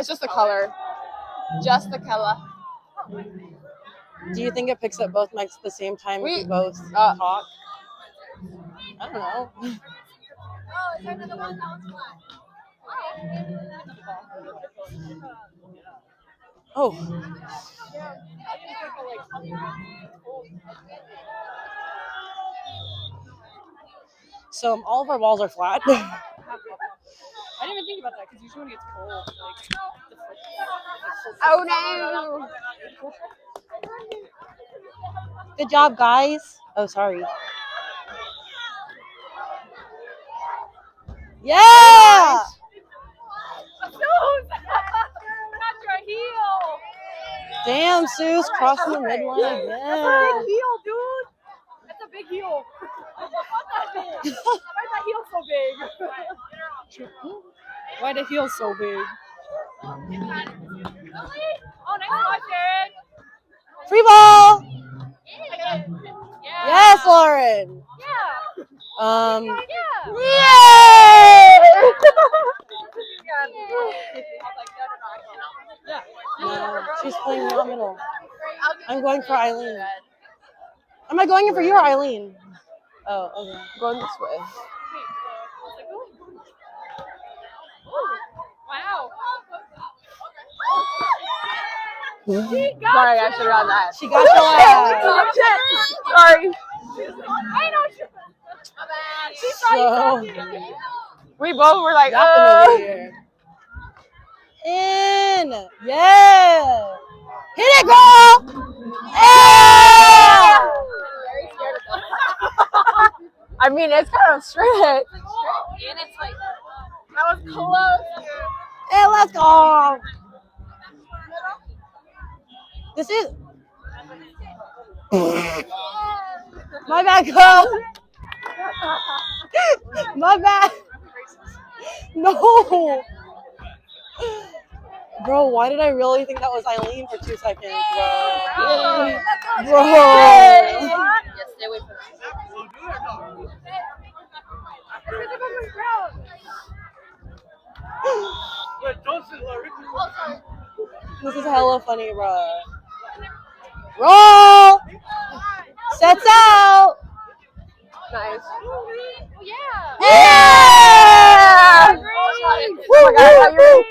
It's just the color. Just the color. Do you think it picks up both mics at the same time if we both talk? I don't know. Oh, is there another one? That one's flat. Oh. So all of our walls are flat. I didn't even think about that because usually when it gets cold, oh no! Good job, guys. Oh, sorry. Yeah! Damn, Sue's crossing the midline again. That's a big heel, dude. That's a big heel. Why is that heel so big? Why the heel so big? Oh, nice watch, Aaron. Free ball. Yeah. Yes, Lauren. Yeah. No, she's playing nominal. I'm going for Eileen. Am I going in for you or Eileen? Oh, okay. Going this way. Wow. Sorry, I should have done that. She got your ass. Sorry. So, we both were like, nothing over here. In. Yeah. Hit it, girl. Yeah. I mean, it's kind of straight. And it's like, that was close. Hey, let's go. This is. My bad, girl. My bad. No. Bro, why did I really think that was Eileen for 2 seconds, bro? Bro. Yes, stay away from This is hella funny, bro. Roll! Sets out! Nice. Yeah! Oh my god, you're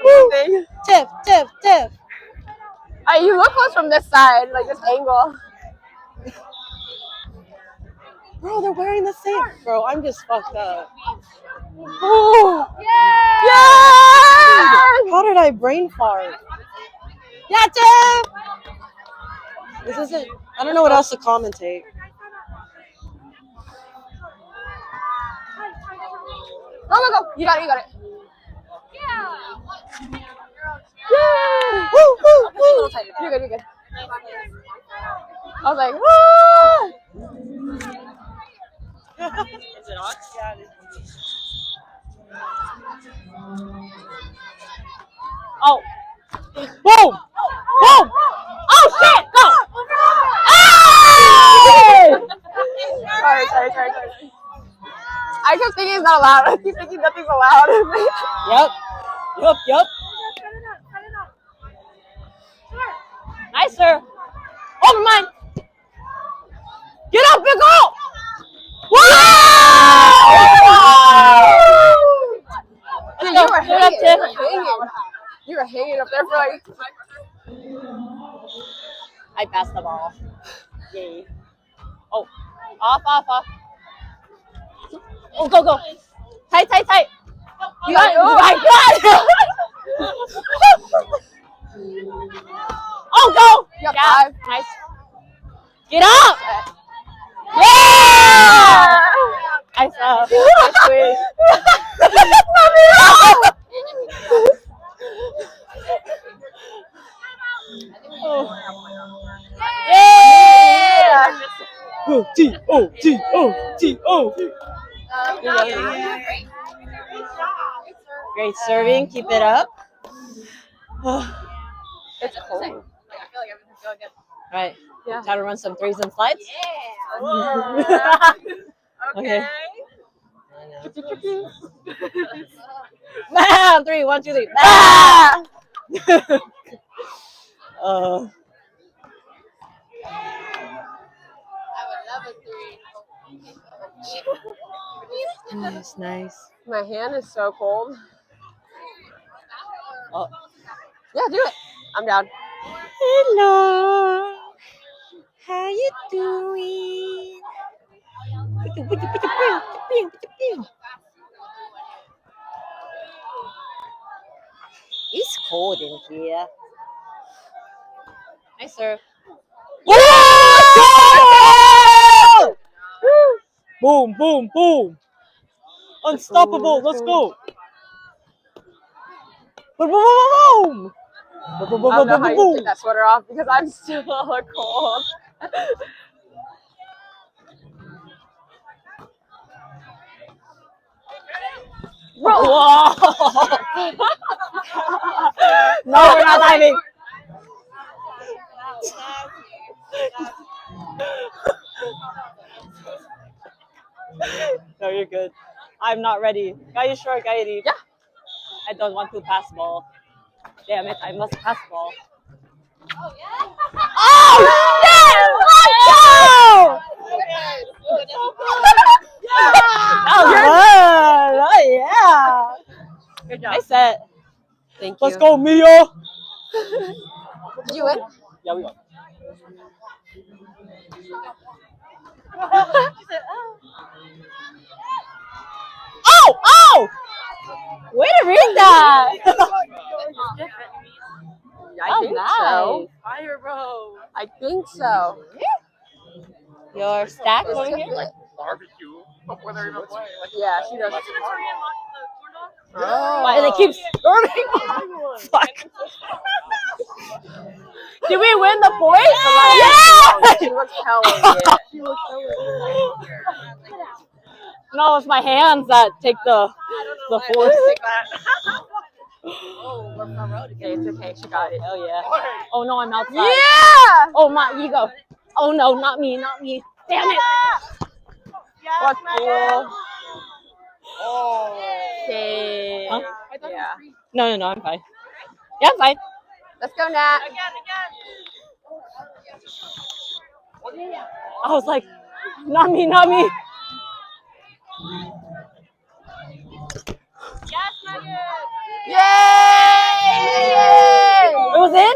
Tip. You look close from this side, like this angle. Bro, they're wearing the same. Bro, I'm just fucked up. Oh! Yeah! How did I brain fart? Yeah, Tip! This isn't. I don't know what else to commentate. Go. You got it. Yeah. Woo! You're good. I was like, woo! Is it on? Yeah, it is. Oh. Boom! Oh, shit! Go! Sorry. I kept thinking it's not allowed. I keep thinking nothing's allowed. Yep. Nicer. Over mine. Get up, big girl! Wow! You were hanging up there for like. I passed the ball. Yay. Oh. Off. Oh, go. Tight. You got it. Oh my god! Oh, go! Yeah, Yeah. Nice. Get up! Yeah! I saw. Yeah! T-O. Great serving. Keep it up. It's cold. I feel like everything's going good. Right. Yeah. Time to run some threes and slides? Yeah. Okay. Bam! 3, 1, 2, 3. Bam! Nice, nice. My hand is so cold. Oh. Yeah, do it. I'm down. Hello. How you doing? It's cold in here. Nice serve. Whoa! Boom, boom, boom. Unstoppable. Let's go. Boom, boom, boom, boom. Boom, boom, I don't know boom, how boom, you boom. take that sweater off because I'm still cold. Whoa. No, we're not diving. No, you're good. I'm not ready. Are you sure, Gairi? Yeah. I don't want to pass ball. Damn it, I must pass ball. Oh, shit! Let's go! That was good. Oh, yeah. Good job. Nice set. Thank you. Let's go, Mia. Did you win? Yeah, we go. Oh! Oh! Way to read that! I Oh, think nice. so. Fire, bro. I think so. Your stack It's over here? different. Barbecue before they're even playing. Like, Yeah, she does. Oh. Why they keep skirting? Fuck. Did we win the point? Yeah! She looks hella good. No, it's my hands that take the force. Oh, we're front row Okay, it's okay. She got it. Hell yeah. Oh no, I'm outside. Yeah! Oh my ego. Oh no, not me, not me. Damn it. What's cool? oh. Okay. Huh? Yeah. No, I'm fine. Yeah, I'm fine. Let's go, Nat. I was like, not me, not me. Yay! It was in?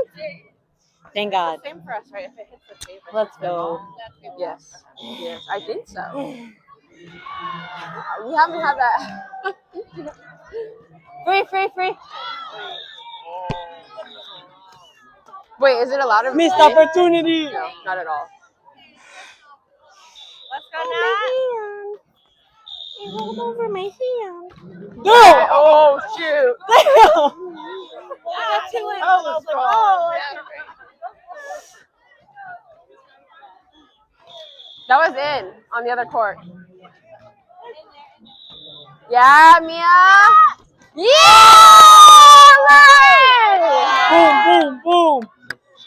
Thank God. Same for us, right? If it hits the table. Let's go. Yes. Yes, I think so. We haven't had that. Free. Wait, is it allowed to? Missed opportunity. No, not at all. Let's go, Nat. It rolled over my hand. Oh, shoot. That was in on the other court. Yeah, Mia. Yeah! Right! Boom.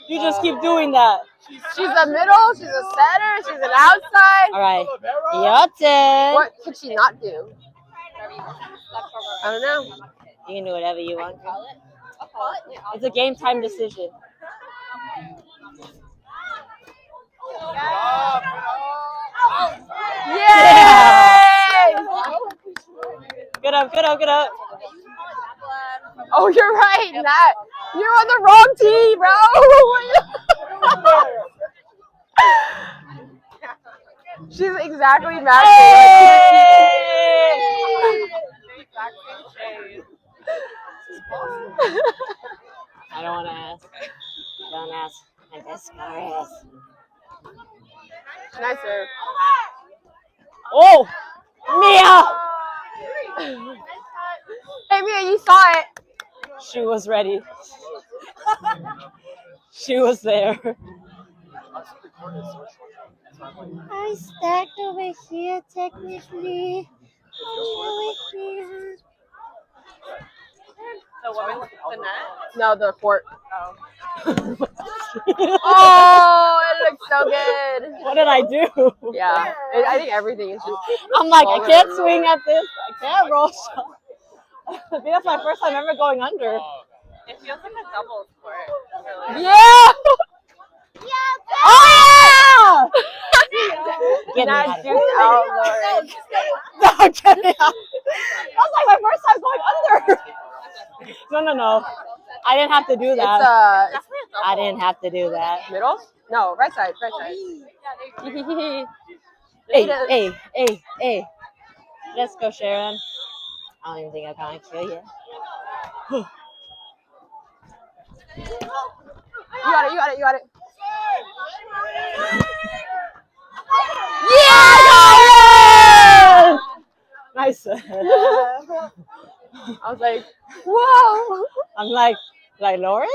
You just keep doing that. She's a middle, she's a setter, she's an outside. All right. Your turn. What could she not do? I don't know. You can do whatever you want. I'll call it. Yeah. It's a game time decision. Yay! Good up. Oh, you're right, Nat. You're on the wrong team, bro. She's exactly matching. I don't want to ask. Don't ask. I'm desperate. Nice serve. Oh, Mia! Hey, Mia, you saw it. She was ready. She was there. I stacked over here, technically. The woman, the net. No, the court. Oh. Oh, it looks so good. What did I do? Yeah, I think everything is just. I'm like, I can't swing at this. I can't roll shot. I think that's my first time ever going under. It feels like a doubles court. Really. Yeah. Oh Get me yeah. out Not of juice out, Lauren. No, get me out. That was like my first time going under. No. I didn't have to do It's that. Definitely a double. I didn't have to do that. middle. No, right side. Right side. Hey. Let's go, Sharon. I don't even think I can kill you. You got it. Yeah! Nice. I was like, whoa. I'm like Lauren?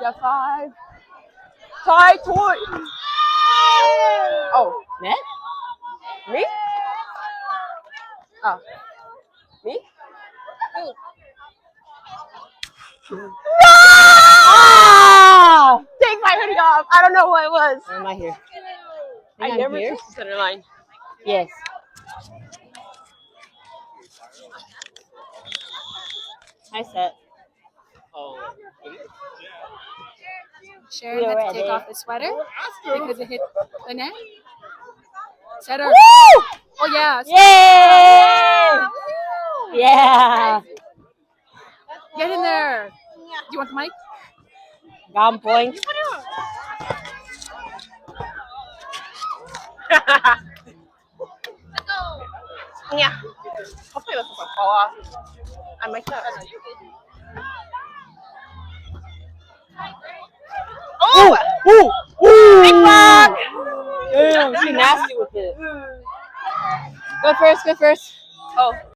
Yeah, 5. Tie toy. Oh, Net? me? Oh, me? Ah! Take my hoodie off. I don't know what it was. Where am I here? I I'm never here? touched the center line. Yes. Nice set. Sharon You're had to ready. take off the sweater because it hit the net. Setter. Woo! Oh yeah. Yay! Yeah. Get in there. Do you want the mic? Got point. Yeah. Hopefully this doesn't fall off. I might not. Oh! Ooh! Big bag! Damn, she nasty with it. Go first. Oh.